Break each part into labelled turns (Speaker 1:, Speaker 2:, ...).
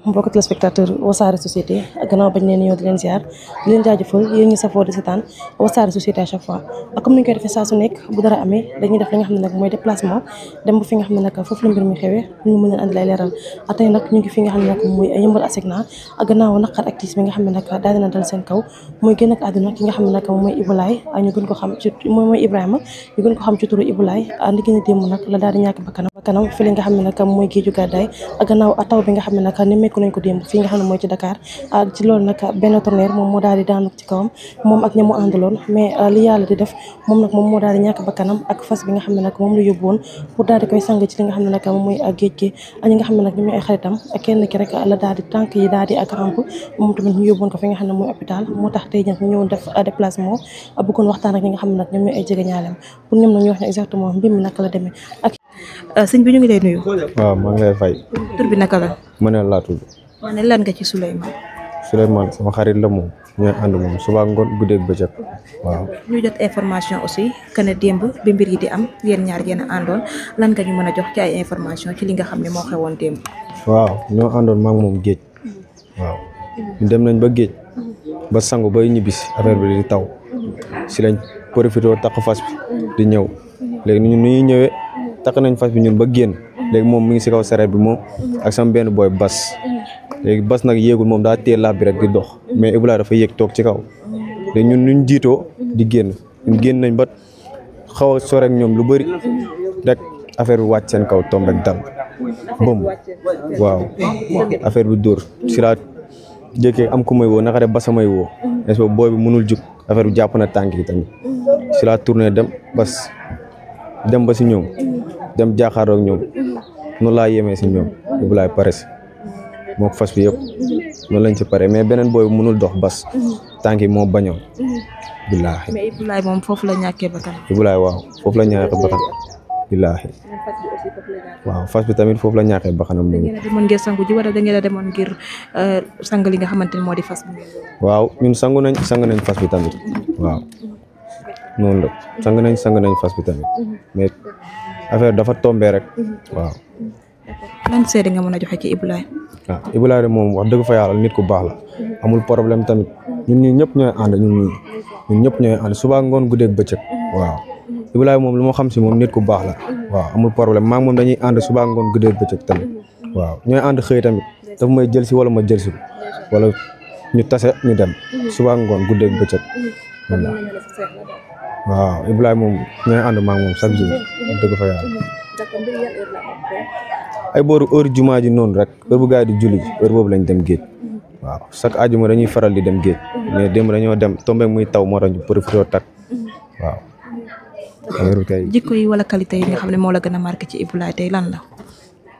Speaker 1: mbokk téléspectateur Wassare Société gannaaw bañ leen ñëw di leen ziar di leen jaajëfal yéen ñi safoo di seetaan Wassare Société à chaque fois ak comme ni ñu koy defee saa su nekk bu dara amee dañuy def li nga xam ne nag mooy déplacement dem ba fi nga xam ne nag foofu la mbir mi xewee ñu mën leen andi lay leeral tey nag ñu ngi fi nga xam ne nag mooy Yeumbeul Asecna gannaaw naqar ak tiis bi nga xam ne nag daal dina dal seen kaw mooy génn ak àdduna ki nga xam ne nag mooy Ibou Laye ñu gën ko xam ci mooy Ibrahima ñu gën ko xam ci turu Ibou Laye ndi gën a démb nag la daal di ñàkk bakkanam fi li nga xam ne nag mooy géeju gàddaay gannaaw taw bi nga xam ne nag nemmeeku nañ ko démb fii nga xam ne mooy ci Dakar ci loolu nag benn tonnerre moom moo daal di daanu ci kawam moom ak ña mu àndaloon mais li yàlla di def moom nag moom moo daal di ñàkk bakkanam ak fas bi nga xam ne nag moom la yóbbu woon pour daal di koy sang ci li nga xam ne nag moom mooy géej gi ñi nga xam ne nag ñoom ñooy ay xaritam kenn ki rek la daal di tànk yi daal di ak ramp moom tamit ñu yóbbuwoon ko fi nga xam ne mooy hôpital moo tax tey nag ñu ñëwoon def déplacement bëggoon waxtaan ak ñi nga xam ne nag ñoom ñooy ay jegeñaaleem pour ñoom nag ñu wax ne exactement mbir mi naka la demee ak sëñ bi ñu ngi lay nuyu.
Speaker 2: waaw maa ngi lay fay.
Speaker 1: tur bi naka la.
Speaker 2: ma ne laa tudd.
Speaker 1: ma ne lan nga ci Souleymane.
Speaker 2: Souleymane sama xarit la moom ñooy ànd moom suba ngoon guddeeg bëccëg waaw.
Speaker 1: ñu jot information aussi que ne démb bi mbir yi di am yéen ñaar yéen a àndoon lan nga ñu mën a jox ci ay information ci li nga xam ne moo xewoon démb.
Speaker 2: waaw ñoo àndoon maa ngi moom géej waaw ñu dem nañ ba géej ba sangu bay ñibbisi affaire bi di taw si lañ profité takk fas bi di ñëw léegi ñun nu ñuy ñëwee takk nañ fas bi ñun ba génn léegi moom mi ngi si kaw sareet bi moom ak sama benn booy bas léegi bas nag yéegul moom daa téye laab bi rek di dox mais Ibou Laye dafa yéeg toog ci kaw léegi ñun nuñ jiitoo di génn ñun génn nañ ba xaw a sore ak ñoom lu bëri rek affaire bi wàcc seen kaw tombe ak dal bëm waaw affaire bi dóor si laa jékkee am ku may woo naka de basa may woo est-ce que booy bi mënul jug affaire bi jàpp na tànk yi tamit si laa tourné dem ba si ñoom dem jaaxaaroo ak ñoom noonu laa yemee si ñoom Ibou Laye pare si moo ko fas bi yëpp noonu lañ si pare mais beneen booy bi mënul dox bas tànk yi moo bañoon billaahi.
Speaker 1: mais Ibou Laye moom foofu la ñàkkee bakkan.
Speaker 2: Ibou Laye waaw foofu la ñàkkee bakkan billaahi waaw fas bi tamit foofu la ñàkkee bakkanam.
Speaker 1: da ngeen a demoon ngir sangu ji wala da ngeen a demoon ngir sang li nga xamante ne moo di fas bi.
Speaker 2: waaw ñun sang nañ fas bi tamit waaw noonu la sang nañ fas bi tamit mais affaire dafa tombé rek waaw.
Speaker 1: lan seede nga mën a joxe ci Ibou Laye.
Speaker 2: waaw Ibou Laye de moom wax dëgg fa yàlla nit ku baax la amul problème tamit ñun ñii ñëpp ñooy ànd ñun ñëpp ñooy ànd suba ngoon guddeeg bëccëg waaw. Ibou Laye moom lu ma xam si moom nit ku baax la waaw amul problème maa ngi moom dañuy ànd suba ngoon guddeeg bëccëg tamit waaw ñooy ànd xëy tamit daf may jël si wala ma jël si wala ñu tase ñu dem suba ngoon guddeeg bëccëg waaw Ibou Laye moom ñooy ànd maa ngi moom chaque jour dëgg fa yàlla. ay booru heure jumaa ji noonu rek heure bu gars yi di julli ji heure boobu lañ dem géej waaw chaque àjjuma dañuy faral di dem géej mais démb dañoo dem tombé muy taw moo tax ñu profité takk waaw.
Speaker 1: jikko yi wala qualité yi nga xam ne moo la gën a marqué ci Ibou Laye tey lan la.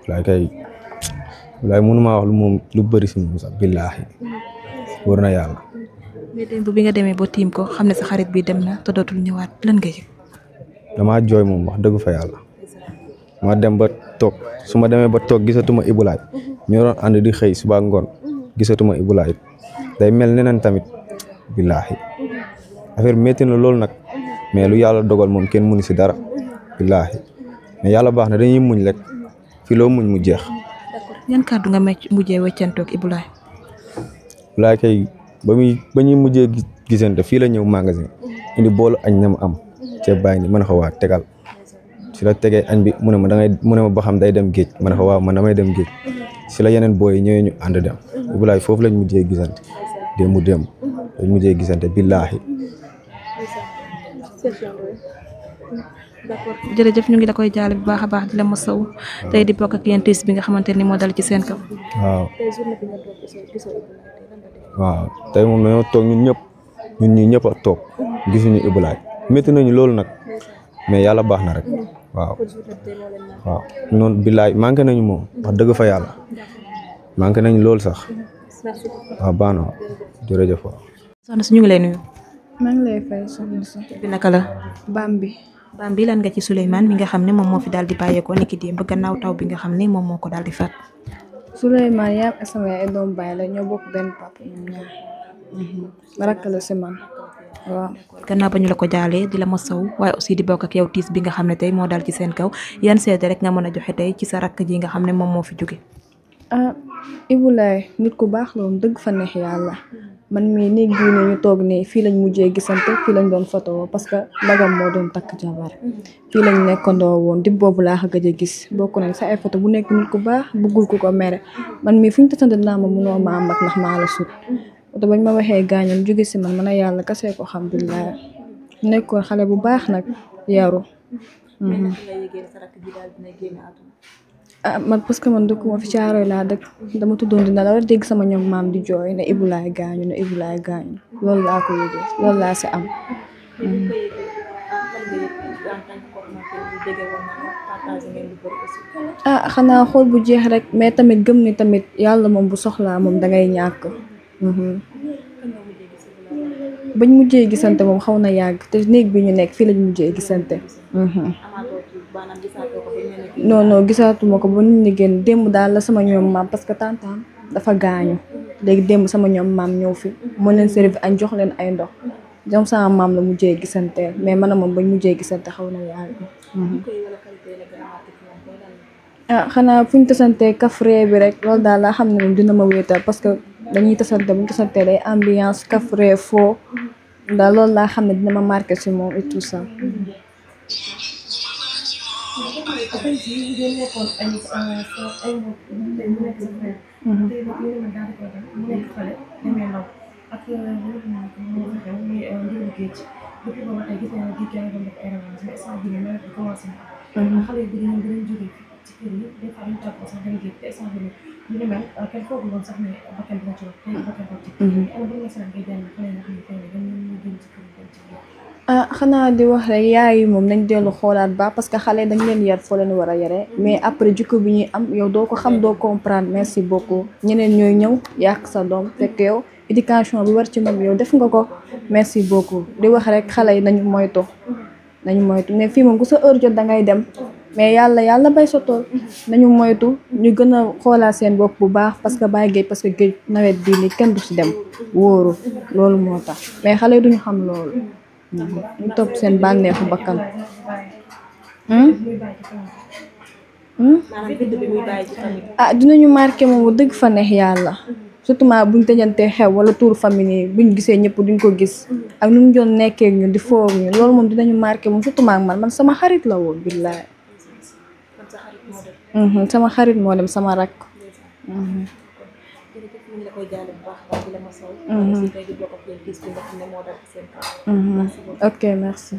Speaker 2: Ibou Laye mënumaa wax lu moom lu bëri si moom sax billaahi wër na yàlla.
Speaker 1: mais démb bi nga demee ba tiim ko xam ne sa xarit bi dem na te dootul ñëwaat lan nga yëg.
Speaker 2: damaa jooy moom wax dëgg fa yàlla. ma dem ba toog su ma demee ba toog gisatuma Ibou Laye ñoo doon ànd di xëy suba ngoon gisatuma Ibou Laye day mel neneen tamit billaahi affaire métti na loolu nag mais lu yàlla dogal moom kenn mënu si dara billaahi mais yàlla baax na dañuy muñ rek fii loo muñ mu jeex.
Speaker 1: yan kàddu nga mujjee weccantoog Ibou Laye.
Speaker 2: Ibou Laye kay ba ñuy mujjee gisante fii la ñëw magasin indi boolu añ na ma am ceeb baa ngi mën a ko waa tegal. si la tegee añ bi mu ne ma ba xam day dem géej ma ne ko waaw man damay dem géej si la yeneen booy ñëwee ñu ànd dem Ibou Laye foofu lañ mujjee gisante démb lañ mujjee gisante billaahi.
Speaker 1: jërëjëf ñu ngi la koy jaale bu baax a baax di la masaw tey di bokk ak yéen tiis bi nga xamante ni moo dal ci seen kaw.
Speaker 2: waaw tey moom dañoo toog ñun ñii ñëpp a toog gisuñu Ibou Laye métti nañu loolu nag. mais yàlla baax na rek waaw noonu billaay manqué nañu moom wax dëgg fa yàlla manqué nañu loolu sax waaw baax na jërëjëf waaw.
Speaker 1: soxna si ñu ngi lay nuyu.
Speaker 3: maa ngi lay fay soxna si.
Speaker 1: bi naka la.
Speaker 3: Bambi
Speaker 1: lan nga ci Souleymane mi nga xam ne moom moo fi daal di bàyyeekoo niki démb gannaaw taw bi nga xam ne moom moo ko daal di faat.
Speaker 3: Souleymane yaam ak sama yaay doom baay la ñoo bokk benn papa ñoom ñaar rakk la si man waaw.
Speaker 1: gannaaw ba ñu la ko jaalee di la masaw waaye aussi di bokk ak yow tiis bi nga xam ne tey moo dal ci seen kaw yan seede rek nga mën a joxe tey ci sa rakk ji nga xam ne moom moo fi jóge.
Speaker 3: Ibou Laye nit ku baax la woon dëgg fa neex yàlla man mii néeg bii ne ñu toog nii fii lañ mujjee gisante fii lañ doon photo parce que magam moo doon takk jabar fii lañ nekkandoo woon di boobu laa ko gëj a gis bokk nañ sa ay photo bu nekk nit ku baax bëggul ku ko mere man mii fu ñu tasante dinaa ma munoo maa mag ndax maa la sut te bañ ma waxee gaañal jóge si man a yàlla kasee ko alhamdulilah nekkoon xale bu baax nag yaru ah man parce que man dëkkuma fi Caaroy laa dëkk dama tuddoon dina la war dégg sama ñoom maam di jooy ne Ibou Laye gaañu ne Ibou Laye gaañu loolu laa ko yëgee loolu laa si am. ah xanaa xool bu jeex rek mais tamit gëm ni tamit yàlla moom bu soxlaa moom dangay ñàkk. bañ mujjee gisante moom xaw na yàgg te néeg bi ñu nekk fii lañ mujjee gisante. non gisaatuma ko ba nit ñi génn démb daal la sama ñoom maam parce que tantam dafa gaañu léegi démb sama ñoom maam ñëw fi moo leen servi añ jox leen ay ndox ñoom sama maam la mujjee gisante mais man moom bañ mujjee gisante xaw na yàgg. ah xanaa fu ñu tasantee kafree bi rek loolu daal laa xam ne moom dina ma wéetal parce que dañuy tasante bu ñu tasantee day ambiance kafree foo daal loolu laa xam ne dina ma marqué si moom et tout ça. ah xanaa di wax rek yaay yi moom nañ dellu xoolaat ba parce que xale dañ leen yar foo leen war a yare mais après jikko bi ñuy am yow doo ko xam doo comprendre merci beaucoup ñeneen ñooy ñëw yàq sa doom fekk yow éducation bi war ci moom yow def nga ko merci beaucoup di wax rek xale yi nañu moytu mais fii moom ku sa heure jot dangay dem mais yàlla bay sa tool nañu moytu ñu gën a xoolaat seen bopp bu baax parce que bàyyi géej parce que géej nawet bii nii kenn du si dem wóoru loolu moo tax mais xale yi duñu xam loolu ñu topp seen bànneexu bakkan. ah dinañu marqué moom bu dëgg fa neex yàlla surtout buñ tëjantee xew wala tour famille yi buñ gisee ñëpp duñ ko gis ak nu mu doon nekkee ñu di foofu ñu loolu moom dinañu marqué moom surtout man sama xarit la woon billaay. sama xarit moo dem sama rakk. ok merci.